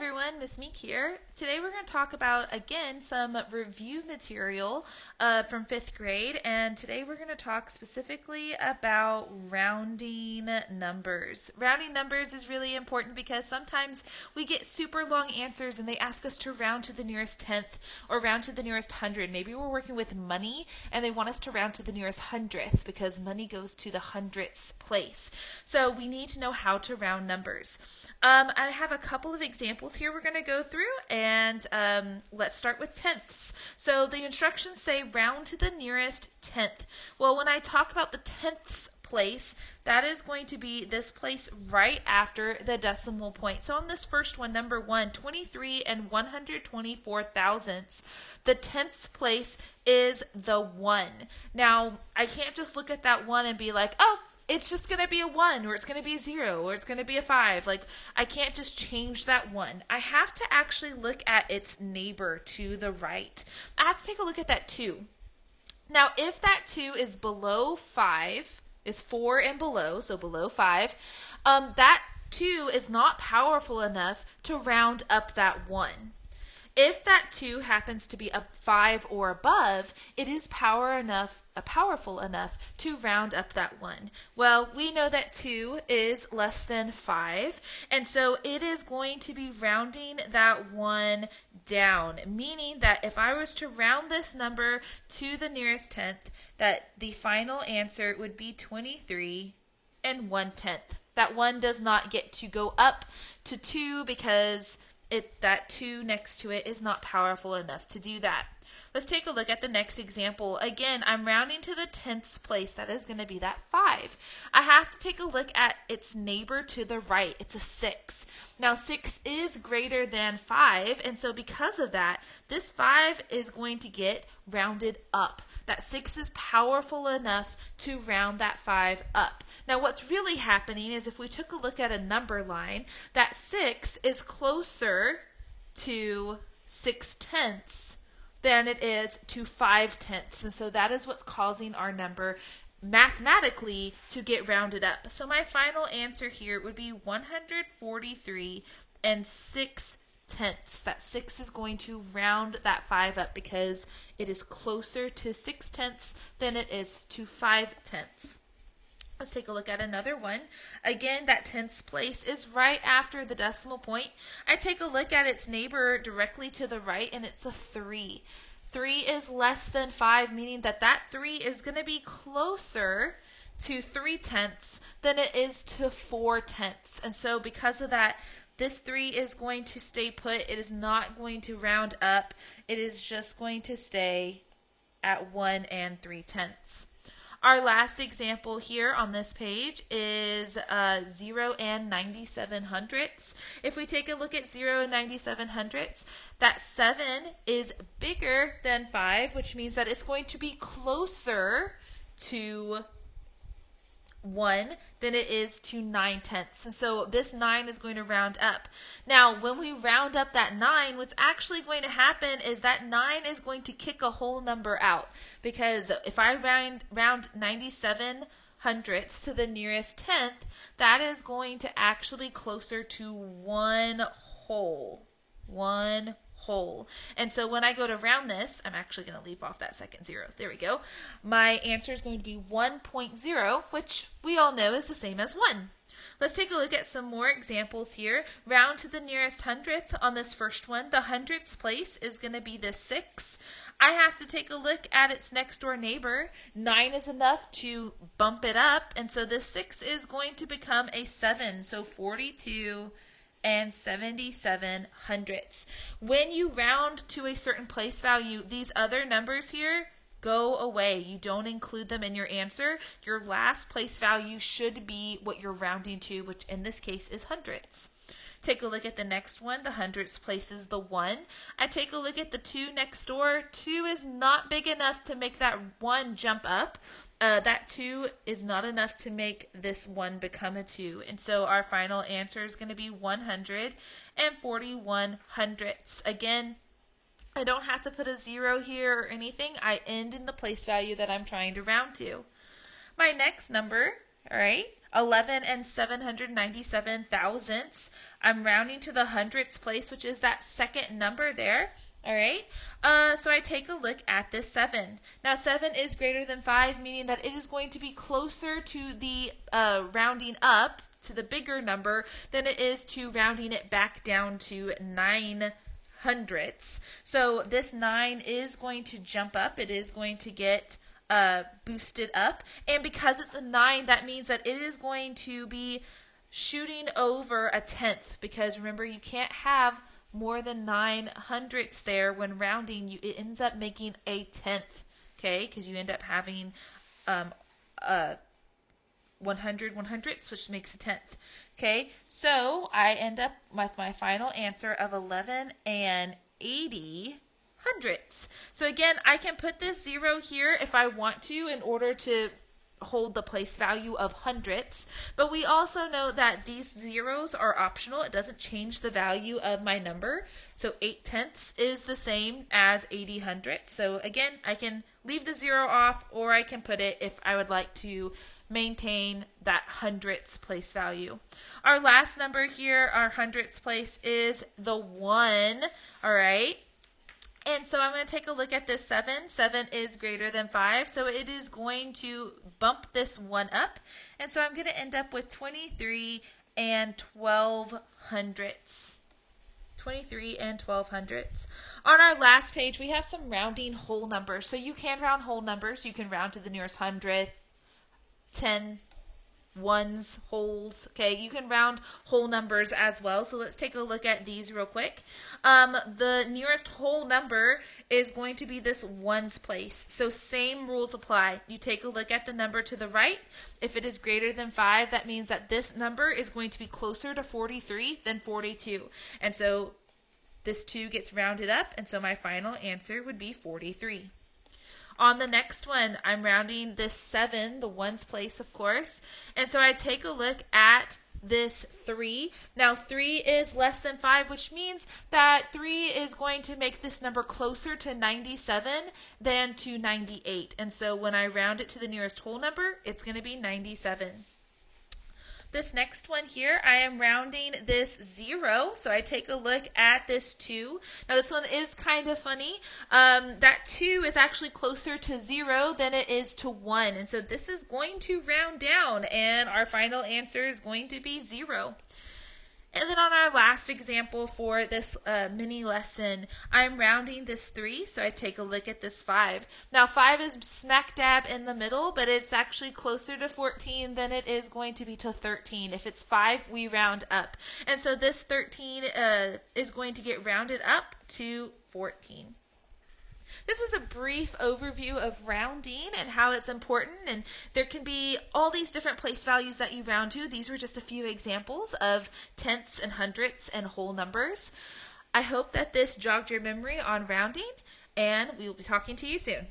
everyone, Miss Meek here. Today we're going to talk about, again, some review material from 5th grade, and today we're going to talk specifically about rounding numbers. Rounding numbers is really important because sometimes we get super long answers and they ask us to round to the nearest tenth or round to the nearest hundred. Maybe we're working with money and they want us to round to the nearest hundredth because money goes to the hundredths place. So we need to know how to round numbers. I have a couple of examples here we're going to go through, and let's start with tenths. So the instructions say round to the nearest tenth. Well, when I talk about the tenths place, that is going to be this place right after the decimal point. So on this first one, number 1, 23 and 124 thousandths, the tenths place is the 1. Now, I can't just look at that 1 and be like, oh, it's just going to be a 1, or it's going to be a 0, or it's going to be a 5. Like, I can't just change that 1. I have to actually look at its neighbor to the right. I have to take a look at that 2. Now, if that 2 is below 5, is 4 and below, so below 5, that 2 is not powerful enough to round up that 1. If that 2 happens to be a 5 or above, it is powerful enough to round up that 1. Well, we know that 2 is less than 5, and so it is going to be rounding that 1 down, meaning that if I was to round this number to the nearest tenth, that the final answer would be 23 and 1/10. That 1 does not get to go up to 2 because that 2 next to it is not powerful enough to do that. Let's take a look at the next example. Again, I'm rounding to the tenths place. That is going to be that 5. I have to take a look at its neighbor to the right. It's a 6. Now, 6 is greater than 5, and so because of that, this 5 is going to get rounded up. That 6 is powerful enough to round that 5 up. Now, what's really happening is if we took a look at a number line, that 6 is closer to 6/10 than it is to 5/10. And so that is what's causing our number mathematically to get rounded up. So my final answer here would be 143 and 6/10. That 6 is going to round that 5 up because it is closer to 6/10 than it is to 5/10. Let's take a look at another one. Again, that tenths place is right after the decimal point. I take a look at its neighbor directly to the right, and it's a 3. 3 is less than 5, meaning that that 3 is going to be closer to 3/10 than it is to 4/10. And so because of that, this 3 is going to stay put. It is not going to round up. It is just going to stay at 1 and 3/10. Our last example here on this page is 0 and 97 hundredths. If we take a look at 0 and 97 hundredths, that 7 is bigger than 5, which means that it's going to be closer to 1 than it is to 9/10. And so this 9 is going to round up. Now, when we round up that 9, what's actually going to happen is that 9 is going to kick a whole number out, because if I round 97 hundredths to the nearest tenth, that is going to actually be closer to 1 whole. 1 whole. And so when I go to round this, I'm actually going to leave off that second 0. There we go. My answer is going to be 1.0, which we all know is the same as 1. Let's take a look at some more examples here. Round to the nearest hundredth on this first one. The hundredths place is going to be the 6. I have to take a look at its next door neighbor. 9 is enough to bump it up, and so this 6 is going to become a 7. So 42 and 77 hundredths. When you round to a certain place value, these other numbers here go away. You don't include them in your answer. Your last place value should be what you're rounding to, which in this case is hundredths. Take a look at the next one. The hundredths place is the 1. I take a look at the 2 next door. 2 is not big enough to make that 1 jump up. That 2 is not enough to make this 1 become a 2. And so our final answer is going to be 141 hundredths. Again, I don't have to put a 0 here or anything. I end in the place value that I'm trying to round to. My next number, all right, 11 and 797 thousandths. I'm rounding to the hundredths place, which is that second number there. All right, so I take a look at this 7. Now 7 is greater than 5, meaning that it is going to be closer to the rounding up to the bigger number than it is to rounding it back down to 9 hundredths. So this 9 is going to jump up. It is going to get boosted up. And because it's a 9, that means that it is going to be shooting over a tenth, because remember, you can't have more than 9 hundredths there when rounding. It ends up making a tenth, okay, because you end up having 100 100ths, which makes a tenth. Okay, so I end up with my final answer of 11 and 80 hundredths. So again, I can put this 0 here if I want to in order to hold the place value of hundredths, but we also know that these zeros are optional. It doesn't change the value of my number. So 8 tenths is the same as 80 hundredths. So again, I can leave the 0 off, or I can put it if I would like to maintain that hundredths place value. Our last number here, our hundredths place, is the 1. All right. And so I'm going to take a look at this 7. 7 is greater than 5, so it is going to bump this 1 up. And so I'm going to end up with 23 and 12 hundredths. 23 and 12 hundredths. On our last page, we have some rounding whole numbers. So you can round whole numbers. You can round to the nearest hundredth, 10, ones, wholes. Okay, you can round whole numbers as well. So let's take a look at these real quick. The nearest whole number is going to be this ones place. So same rules apply. You take a look at the number to the right. If it is greater than 5, that means that this number is going to be closer to 43 than 42. And so this 2 gets rounded up, and so my final answer would be 43. On the next one, I'm rounding this 7, the ones place, of course. And so I take a look at this 3. Now 3 is less than 5, which means that 3 is going to make this number closer to 97 than to 98. And so when I round it to the nearest whole number, it's going to be 97. This next one here, I am rounding this 0, so I take a look at this 2. Now this one is kind of funny. That 2 is actually closer to 0 than it is to 1, and so this is going to round down, and our final answer is going to be 0. And then on our last example for this mini lesson, I'm rounding this 3, so I take a look at this 5. Now 5 is smack dab in the middle, but it's actually closer to 14 than it is going to be to 13. If it's 5, we round up. And so this 13 is going to get rounded up to 14. This was a brief overview of rounding and how it's important, and there can be all these different place values that you round to. These were just a few examples of tenths and hundredths and whole numbers. I hope that this jogged your memory on rounding, and we will be talking to you soon.